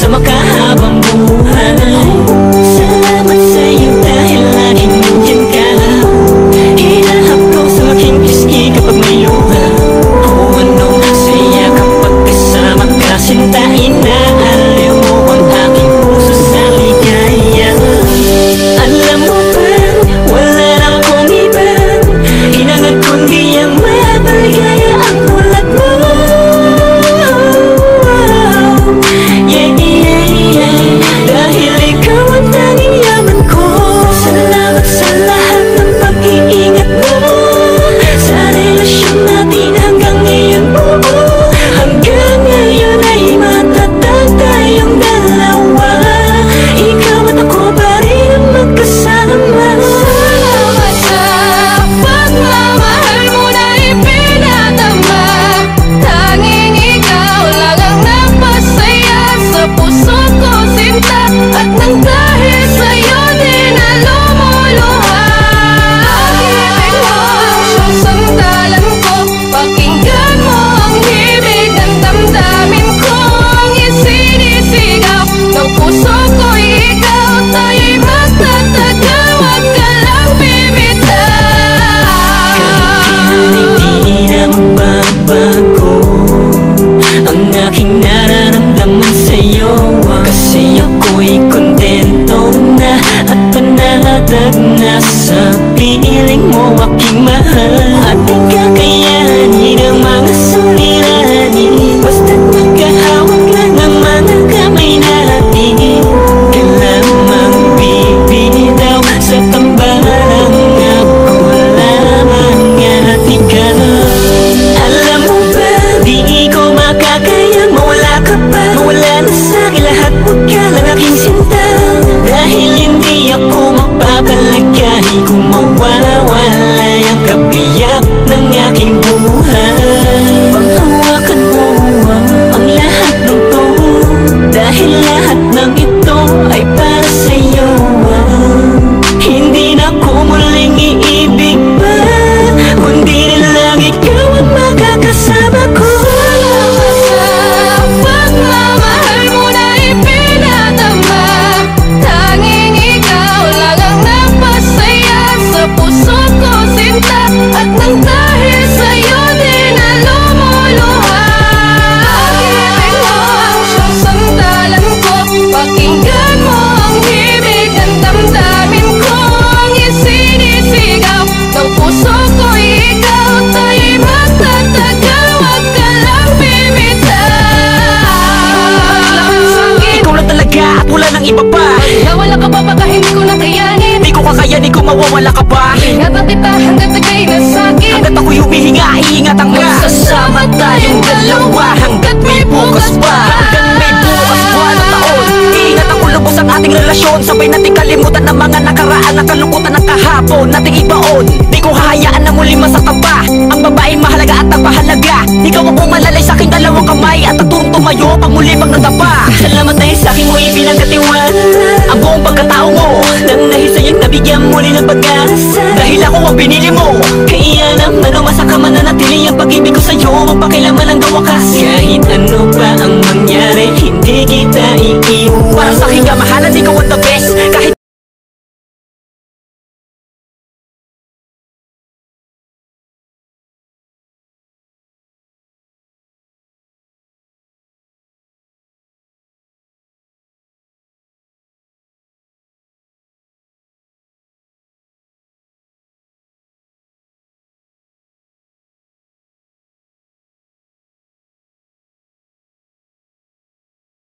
sa makahabang buhay. Salamat sa'yo dahil laging nandyan ka. Hinahap ko sa aking pisngi kapag may luha. O anong saya kapag kasama ka, sinta. Inaaliw mo ang aking puso sa ligaya. Alam mo ba, wala na akong iba, hinangad kundi ang mapaligaya ang ulat mo. Yeah, yeah, yeah. Dahil ikaw ang tanging yaman ko. Salamat sa lahat ng pag-iingat mo sa relasyon natin hanggang ngayon buo. Hanggang ngayon ay matatag tayong dalawa. Ikaw at ako pa rin ang magkasama. Salamat sa pagmamahal mo na ipinadama. Tanging ikaw lang ang napasaya sa puso ko, sinta. At nang dahil sa'yo din na lumuluha. Pag-ibig mo ang siyang sandalan ko. Pakinggan mo ang himig ng damdamin ko. Ang isinisigaw ng puso ko'y ikaw. Tayo'y magtatagal, wag ka lang bibitaw. Hindi na magbabago ang aking nararamdaman sa'yo. Kasi ako'y kontento na at panatag na sa piling mo aking mahal. At di kakayanin ang mga suliranin, basta't magkahawak lang naman ang kamay natin. Kailangang bibitaw sa tambalang ako lamang at ikaw. Alam mo ba, di ko makakaya mawala ka pa. Mawala na sa'kin lahat, huwag ka lang aking sinta. Dahil hindi ako mapapalagay kung mawawala ang kabiyak ng aking buhay. Panghawakan mo ang lahat ng to, dahil lahat ng ito ay para sa'yo. Hindi na ko muling iibig pa, kundi na lang ikaw ang makakasama ko. Salamat sa pagmamahal mo na ipinadama. Tanging ikaw lang ang napasaya sa puso ko, sinta. At nang dahil sa'yo din na lumuluha. Pag-ibig mo ang siyang sandalan ko. Pakinggan mo ang himig ng damdamin ko. Ang isinisigaw ng puso ko'y ikaw. Tayo'y magtatagal, wag ka lang bibitaw. Ikaw lang talaga at wala nang iba pa. Nawala ka pa baka hindi ko na kayanin. Di ko kakayanin kung mawawala ka pa. Ingatan kita hanggat nagay na sa'kin. Hanggat ako'y humihinga, iingatan ka. Magsasama tayong dalawa hanggat may bukas pa. Hanggang may bukas pa na taon, iingatan ko lubos ang ating relasyon. Sabay nating kalimutan ang mga nakaraan, ang kalungkutan ng kahapon nating ibaon. Di ko hahayaan na muli masaktan pa ang babaeng mahalaga at nagpahalaga. Ikaw ang umalalay sa aking dalawang kamay at atong tumayo pag muli pag nadapa. Salamat dahil sa akin mo ipinagkatiwala ang buong pagkatao mo. Nang dahil sa'yo'y nabigyan muli ng pag-asa, dahil ako ang pinili mo. Kaya naman umasa ka mananatili ang pag-ibig ko sa'yo, magpakilaman hanggang wakas. Kahit ano pa ang mangyari,